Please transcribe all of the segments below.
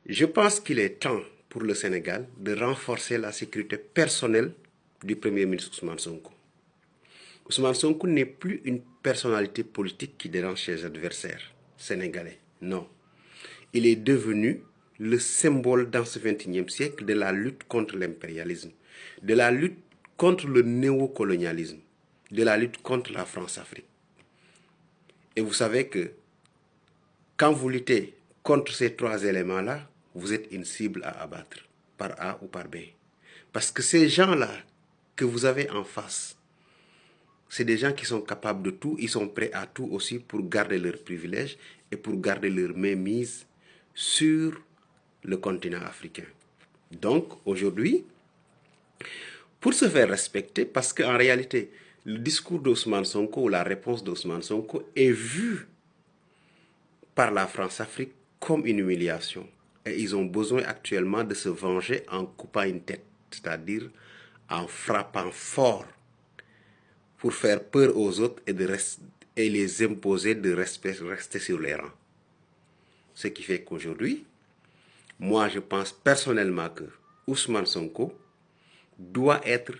Je pense qu'il est temps pour le Sénégal de renforcer la sécurité personnelle du Premier ministre Ousmane Sonko. Ousmane Sonko n'est plus une personnalité politique qui dérange ses adversaires sénégalais. Non. Il est devenu le symbole dans ce XXIe siècle de la lutte contre l'impérialisme, de la lutte contre le néocolonialisme, de la lutte contre la France-Afrique. Et vous savez que quand vous luttez contre ces trois éléments-là, vous êtes une cible à abattre, par A ou par B. Parce que ces gens-là que vous avez en face, c'est des gens qui sont capables de tout, ils sont prêts à tout aussi pour garder leurs privilèges et pour garder leur mainmise sur le continent africain. Donc, aujourd'hui, pour se faire respecter, parce qu'en réalité, le discours d'Ousmane Sonko ou la réponse d'Ousmane Sonko est vue par la France-Afrique comme une humiliation. Et ils ont besoin actuellement de se venger en coupant une tête, c'est-à-dire en frappant fort pour faire peur aux autres et les imposer de rester sur les rangs. Ce qui fait qu'aujourd'hui, moi je pense personnellement que Ousmane Sonko doit être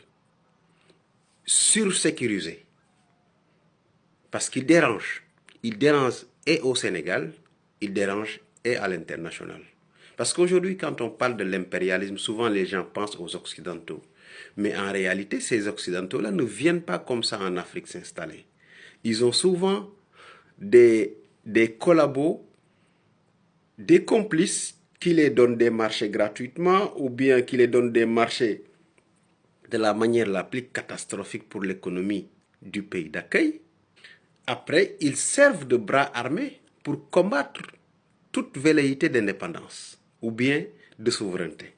sursécurisé. Parce qu'il dérange. Il dérange et au Sénégal, il dérange et à l'international. Parce qu'aujourd'hui, quand on parle de l'impérialisme, souvent les gens pensent aux Occidentaux. Mais en réalité, ces Occidentaux-là ne viennent pas comme ça en Afrique s'installer. Ils ont souvent des collabos, des complices qui les donnent des marchés gratuitement ou bien qui les donnent des marchés de la manière la plus catastrophique pour l'économie du pays d'accueil. Après, ils servent de bras armés pour combattre toute velléité d'indépendance ou bien de souveraineté.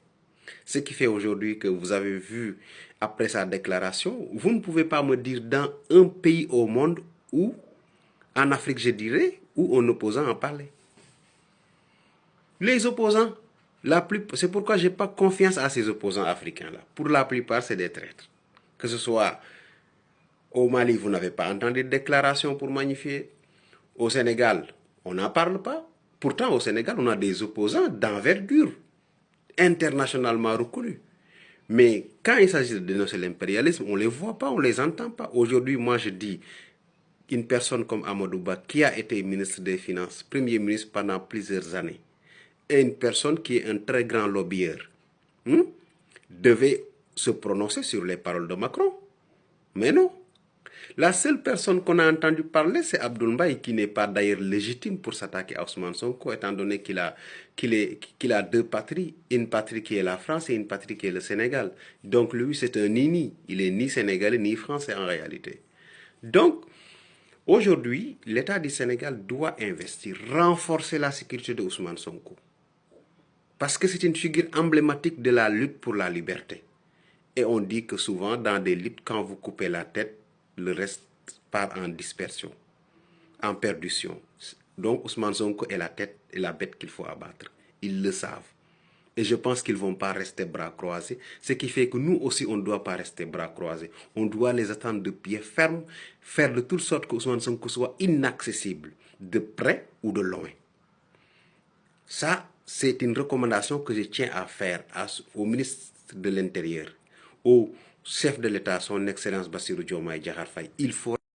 Ce qui fait aujourd'hui que vous avez vu, après sa déclaration, vous ne pouvez pas me dire dans un pays au monde où, en Afrique je dirais, où un opposant en parlait. Les opposants, c'est pourquoi je n'ai pas confiance à ces opposants africains-là. Pour la plupart, c'est des traîtres. Que ce soit au Mali, vous n'avez pas entendu de déclaration pour magnifier. Au Sénégal, on n'en parle pas. Pourtant, au Sénégal, on a des opposants d'envergure, internationalement reconnus. Mais quand il s'agit de dénoncer l'impérialisme, on ne les voit pas, on ne les entend pas. Aujourd'hui, moi je dis, une personne comme Amadou Ba, qui a été ministre des Finances, Premier ministre pendant plusieurs années, et une personne qui est un très grand lobbyeur, devait se prononcer sur les paroles de Macron. Mais non. La seule personne qu'on a entendu parler, c'est Abdoul Mbaye, qui n'est pas d'ailleurs légitime pour s'attaquer à Ousmane Sonko, étant donné qu'il a deux patries, une patrie qui est la France et une patrie qui est le Sénégal. Donc lui, c'est un nini. Il est ni sénégalais ni français en réalité. Donc, aujourd'hui, l'État du Sénégal doit investir, renforcer la sécurité de Ousmane Sonko. Parce que c'est une figure emblématique de la lutte pour la liberté. Et on dit que souvent, dans des luttes, quand vous coupez la tête, le reste part en dispersion, en perdition. Donc Ousmane Sonko est la tête et la bête qu'il faut abattre. Ils le savent. Et je pense qu'ils ne vont pas rester bras croisés. Ce qui fait que nous aussi, on ne doit pas rester bras croisés. On doit les attendre de pied ferme, faire de toute sorte que Ousmane Sonko soit inaccessible, de près ou de loin. Ça, c'est une recommandation que je tiens à faire au ministre de l'Intérieur, au chef de l'État, son Excellence Bassirou Diomaye Diakhar Faye. Il faut